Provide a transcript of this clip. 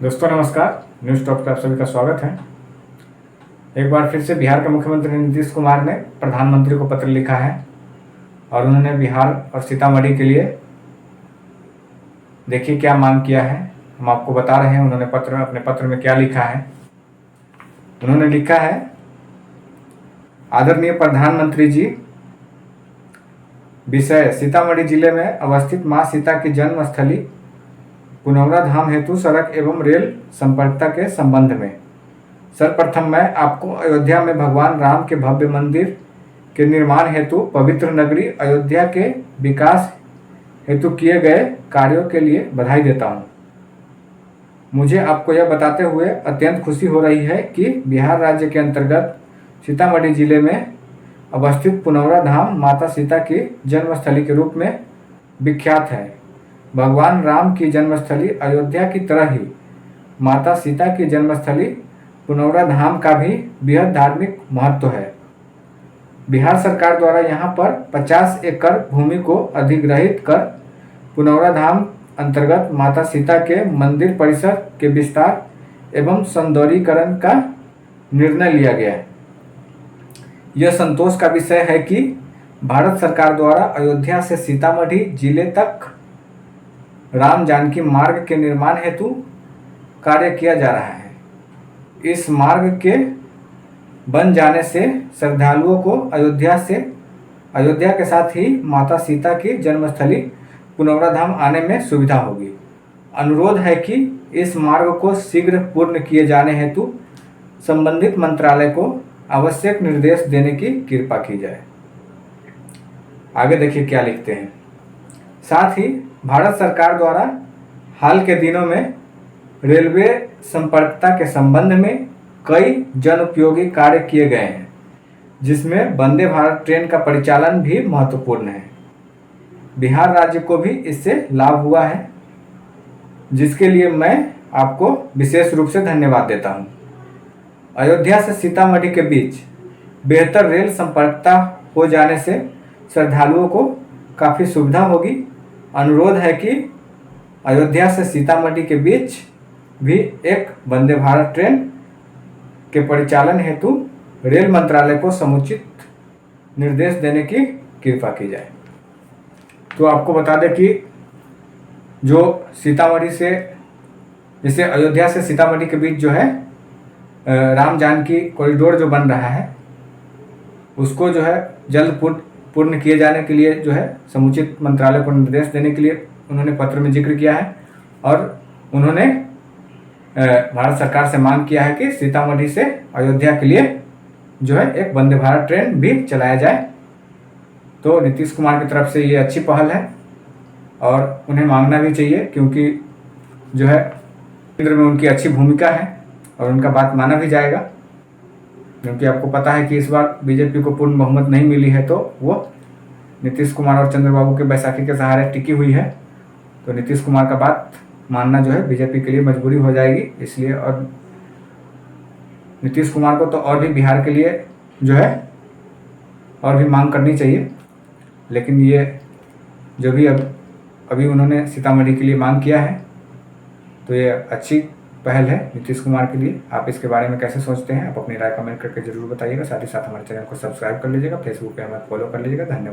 दोस्तों नमस्कार, news top पे आप सभी का स्वागत है। एक बार फिर से बिहार के मुख्यमंत्री नीतीश कुमार ने प्रधानमंत्री को पत्र लिखा है और उन्होंने बिहार और सीतामढ़ी के लिए देखिए क्या मांग किया है। हम आपको बता रहे हैं उन्होंने अपने पत्र में क्या लिखा है। उन्होंने लिखा है, आदरणीय प्रधानमंत्री जी, विषय सीतामढ़ी जिले में अवस्थित मां सीता की जन्म स्थली पुनौरा धाम हेतु सड़क एवं रेल संपर्कता के संबंध में सर्वप्रथम मैं आपको अयोध्या में भगवान राम के भव्य मंदिर के निर्माण हेतु पवित्र नगरी अयोध्या के विकास हेतु किए गए कार्यों के लिए बधाई देता हूं। मुझे आपको यह बताते हुए अत्यंत खुशी हो रही है कि बिहार राज्य के अंतर्गत सीतामढ़ी जिले में अवस्थित पुनौरा धाम माता सीता की जन्मस्थली के रूप में विख्यात है। भगवान राम की जन्मस्थली अयोध्या की तरह ही माता सीता की जन्मस्थली पुनौरा धाम का भी बेहद धार्मिक महत्व है। बिहार सरकार द्वारा यहां पर 50 एकड़ भूमि को अधिग्रहित कर पुनौरा धाम अंतर्गत माता सीता के मंदिर परिसर के विस्तार एवं सौंदर्यीकरण का निर्णय लिया गया है। यह संतोष का विषय है कि भारत सरकार द्वारा अयोध्या से सीतामढ़ी जिले तक राम जानकी मार्ग के निर्माण हेतु कार्य किया जा रहा है। इस मार्ग के बन जाने से श्रद्धालुओं को अयोध्या के साथ ही माता सीता की जन्मस्थली पुनौरा धाम आने में सुविधा होगी। अनुरोध है कि इस मार्ग को शीघ्र पूर्ण किए जाने हेतु संबंधित मंत्रालय को आवश्यक निर्देश देने की कृपा की जाए। आगे देखिए क्या लिखते हैं। साथ ही भारत सरकार द्वारा हाल के दिनों में रेलवे संपर्कता के संबंध में कई जनउपयोगी कार्य किए गए हैं, जिसमें वंदे भारत ट्रेन का परिचालन भी महत्वपूर्ण है। बिहार राज्य को भी इससे लाभ हुआ है, जिसके लिए मैं आपको विशेष रूप से धन्यवाद देता हूं। अयोध्या से सीतामढ़ी के बीच बेहतर रेल संपर्कता हो जाने से श्रद्धालुओं को काफ़ी सुविधा होगी। अनुरोध है कि अयोध्या से सीतामढ़ी के बीच भी एक वंदे भारत ट्रेन के परिचालन हेतु रेल मंत्रालय को समुचित निर्देश देने की कृपा की जाए। तो आपको बता दें कि जो सीतामढ़ी से जैसे अयोध्या से सीतामढ़ी के बीच जो है राम जानकी कॉरिडोर जो बन रहा है, उसको जो है जल्द पूर्ण किए जाने के लिए जो है समुचित मंत्रालय को निर्देश देने के लिए उन्होंने पत्र में जिक्र किया है। और उन्होंने भारत सरकार से मांग किया है कि सीतामढ़ी से अयोध्या के लिए जो है एक वंदे भारत ट्रेन भी चलाया जाए। तो नीतीश कुमार की तरफ से ये अच्छी पहल है और उन्हें मांगना भी चाहिए, क्योंकि जो है केंद्र में उनकी अच्छी भूमिका है और उनका बात माना भी जाएगा। क्योंकि आपको पता है कि इस बार बीजेपी को पूर्ण बहुमत नहीं मिली है, तो वो नीतीश कुमार और चंद्रबाबू के बैसाखी के सहारे टिकी हुई है। तो नीतीश कुमार का बात मानना जो है बीजेपी के लिए मजबूरी हो जाएगी। इसलिए और नीतीश कुमार को तो और भी बिहार के लिए जो है और भी मांग करनी चाहिए। लेकिन ये जो भी अभी उन्होंने सीतामढ़ी के लिए मांग किया है, तो ये अच्छी पहल है नीतीश कुमार के लिए। आप इसके बारे में कैसे सोचते हैं, आप अपनी राय कमेंट करके जरूर बताइएगा। साथ ही साथ हमारे चैनल को सब्सक्राइब कर लीजिएगा, फेसबुक पे हमें फॉलो कर लीजिएगा। धन्यवाद।